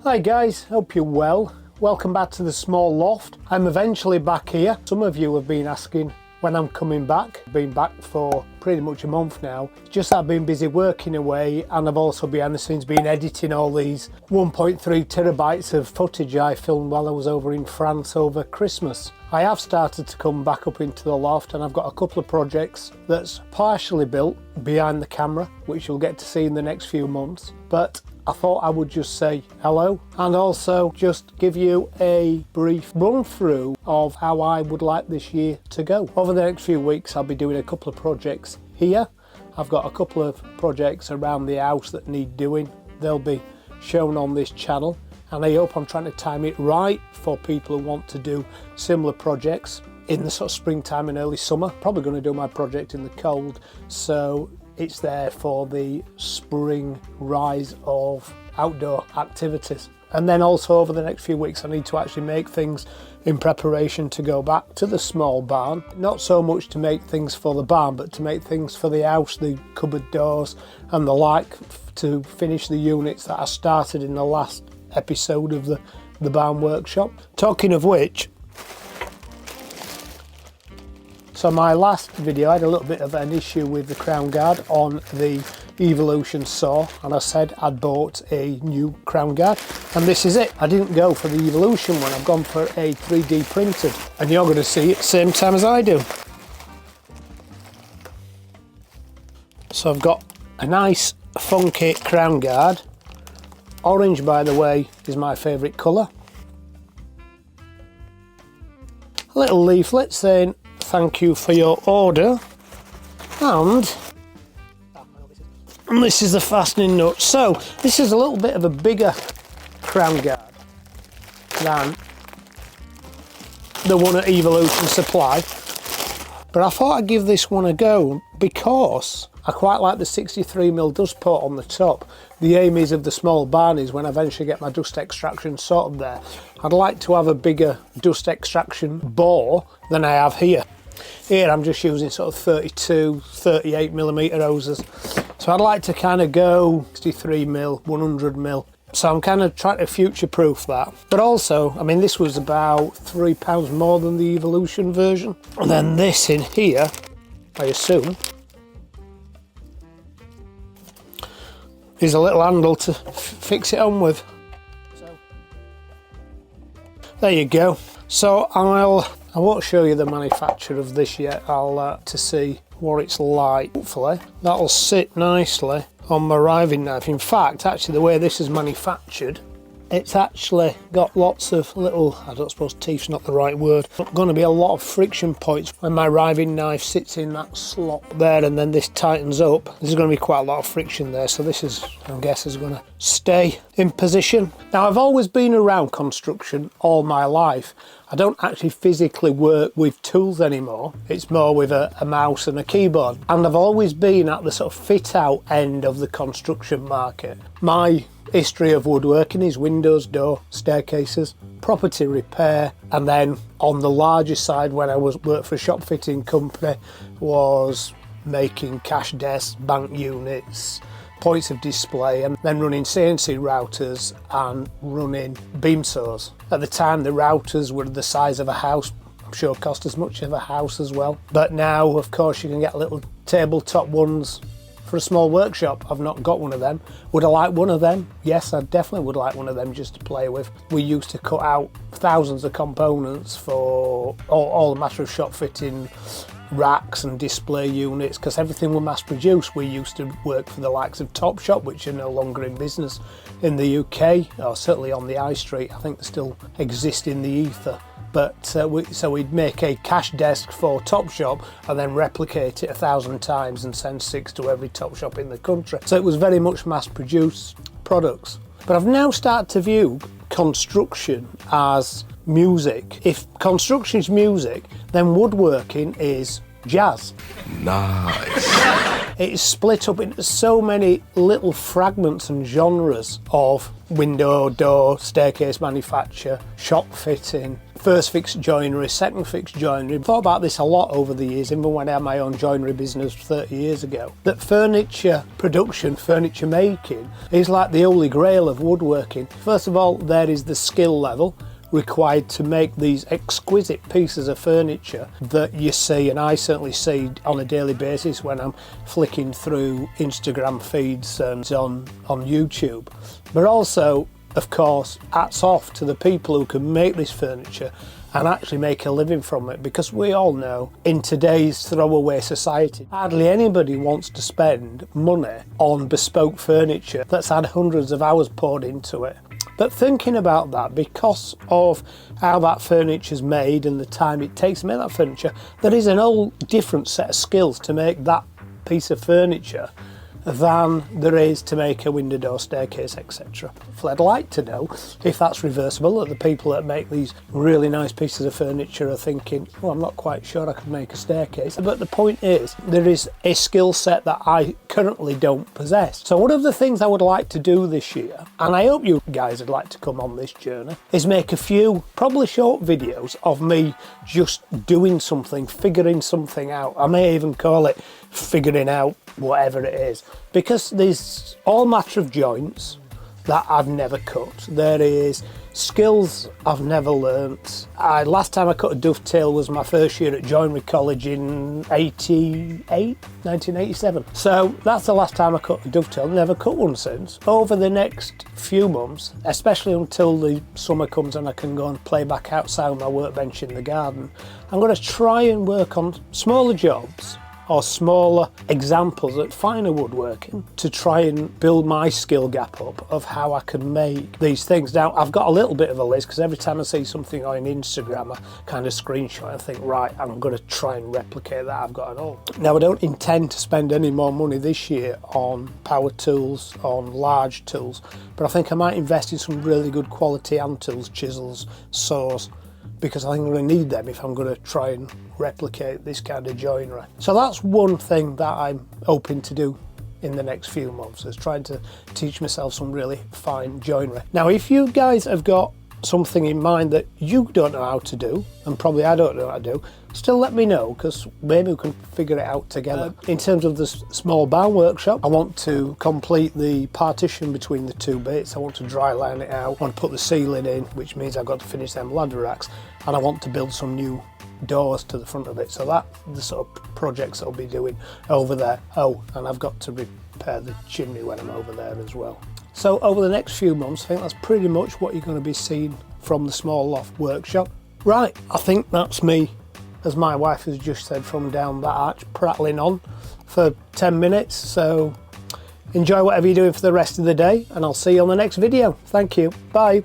Hi guys, hope you're well. Welcome back to the small loft. I'm eventually back here. Some of you have been asking when I'm coming back. I've been back for pretty much a month now. It's just that I've been busy working away, and I've also behind the scenes been editing all these 1.3 terabytes of footage I filmed while I was over in France over Christmas. I have started to come back up into the loft, and I've got a couple of projects that's partially built behind the camera, which you'll get to see in the next few months. But I thought I would just say hello and also just give you a brief run through of how I would like this year to go. Over the next few weeks I'll be doing a couple of projects here. I've got a couple of projects around the house that need doing. They'll be shown on this channel, and I hope I'm trying to time it right for people who want to do similar projects in the sort of springtime and early summer. Probably going to do my project in the cold, so it's there for the spring rise of outdoor activities. And then also over the next few weeks I need to actually make things in preparation to go back to the small barn. Not so much to make things for the barn, but to make things for the house, the cupboard doors and the like, to finish the units that I started in the last episode of the barn workshop. Talking of which, so my last video I had a little bit of an issue with the crown guard on the Evolution saw, and I said I'd bought a new crown guard, and this is it. I didn't go for the Evolution one, I've gone for a 3D printed, and you're going to see it same time as I do. So I've got a nice funky crown guard. Orange, by the way, is my favourite colour. A little leaflet saying thank you for your order, and this is the fastening nut. So this is a little bit of a bigger crown guard than the one at Evolution Supply, but I thought I'd give this one a go because I quite like the 63mm dust port on the top. The aim is of the small barn is when I eventually get my dust extraction sorted there, I'd like to have a bigger dust extraction bore than I have here. Here I'm just using sort of 32, 38mm hoses. So I'd like to kind of go 63mm, 100mm. So I'm kind of trying to future-proof that. But also, I mean, this was about £3 more than the Evolution version. And then this in here, I assume, is a little handle to fix it on with. So there you go. So I won't show you the manufacture of this yet. I'll to see what it's like. Hopefully that'll sit nicely on my riving knife. In fact, actually the way this is manufactured, it's actually got lots of little, I don't suppose teeth's not the right word, but going to be a lot of friction points when my riving knife sits in that slot there, and then this tightens up. There's going to be quite a lot of friction there, so this is, I guess, is going to stay in position. Now, I've always been around construction all my life. I don't actually physically work with tools anymore. It's more with a mouse and a keyboard. And I've always been at the sort of fit out end of the construction market. My history of woodworking is windows, door, staircases, property repair, and then on the larger side when I worked for a shop fitting company was making cash desks, bank units, points of display, and then running CNC routers and running beam saws. At the time the routers were the size of a house, I'm sure cost as much as a house as well. But now of course you can get little tabletop ones for a small workshop. I've not got one of them. Would I like one of them? Yes, I definitely would like one of them just to play with. We used to cut out thousands of components for all the matter of shop fitting racks and display units, because everything was mass produced. We used to work for the likes of Topshop, which are no longer in business in the UK, or certainly on the high street. I think they still exist in the ether. But so we'd make a cash desk for Topshop and then replicate it 1,000 times and send 6 to every Topshop in the country. So it was very much mass-produced products. But I've now started to view construction as music. If construction is music, then woodworking is jazz. Nice. It's split up into so many little fragments and genres of window, door, staircase manufacture, shop fitting, first fix joinery, second fix joinery. I've thought about this a lot over the years, even when I had my own joinery business 30 years ago, that furniture production, furniture making is like the holy grail of woodworking. First of all, there is the skill level required to make these exquisite pieces of furniture that you see, and I certainly see on a daily basis when I'm flicking through Instagram feeds on YouTube. But also, of course, hats off to the people who can make this furniture and actually make a living from it, because we all know in today's throwaway society, hardly anybody wants to spend money on bespoke furniture that's had hundreds of hours poured into it. But thinking about that, because of how that furniture is made and the time it takes to make that furniture, there is an whole different set of skills to make that piece of furniture than there is to make a window, door, staircase, etc. I'd like to know if that's reversible, that the people that make these really nice pieces of furniture are thinking, well, I'm not quite sure I could make a staircase. But the point is, there is a skill set that I currently don't possess. So one of the things I would like to do this year, and I hope you guys would like to come on this journey, is make a few probably short videos of me just doing something, figuring something out. I may even call it figuring out whatever it is, because there's all matter of joints that I've never cut. There is skills I've never learnt. Last time I cut a dovetail was my first year at joinery college in 1987. So that's the last time I cut a dovetail. Never cut one since. Over the next few months, especially until the summer comes and I can go and play back outside on my workbench in the garden, I'm going to try and work on smaller jobs or smaller examples at finer woodworking to try and build my skill gap up of how I can make these things. Now, I've got a little bit of a list, because every time I see something on Instagram, I kind of screenshot and think, right, I'm going to try and replicate that. I've got it all. Now, I don't intend to spend any more money this year on power tools, on large tools, but I think I might invest in some really good quality hand tools, chisels, saws, because I think I'm going to need them if I'm going to try and replicate this kind of joinery. So that's one thing that I'm hoping to do in the next few months, is trying to teach myself some really fine joinery. Now, if you guys have got something in mind that you don't know how to do, and probably I don't know how to do, still let me know, because maybe we can figure it out together. In terms of the small barn workshop, I want to complete the partition between the two bits. I want to dry line it out. I want to put the ceiling in, which means I've got to finish them ladder racks, and I want to build some new doors to the front of it. So that's the sort of projects I'll be doing over there. Oh, and I've got to repair the chimney when I'm over there as well. So over the next few months, I think that's pretty much what you're going to be seeing from the small loft workshop. Right, I think that's me, as my wife has just said, from down that arch, prattling on for 10 minutes. So enjoy whatever you're doing for the rest of the day, and I'll see you on the next video. Thank you. Bye.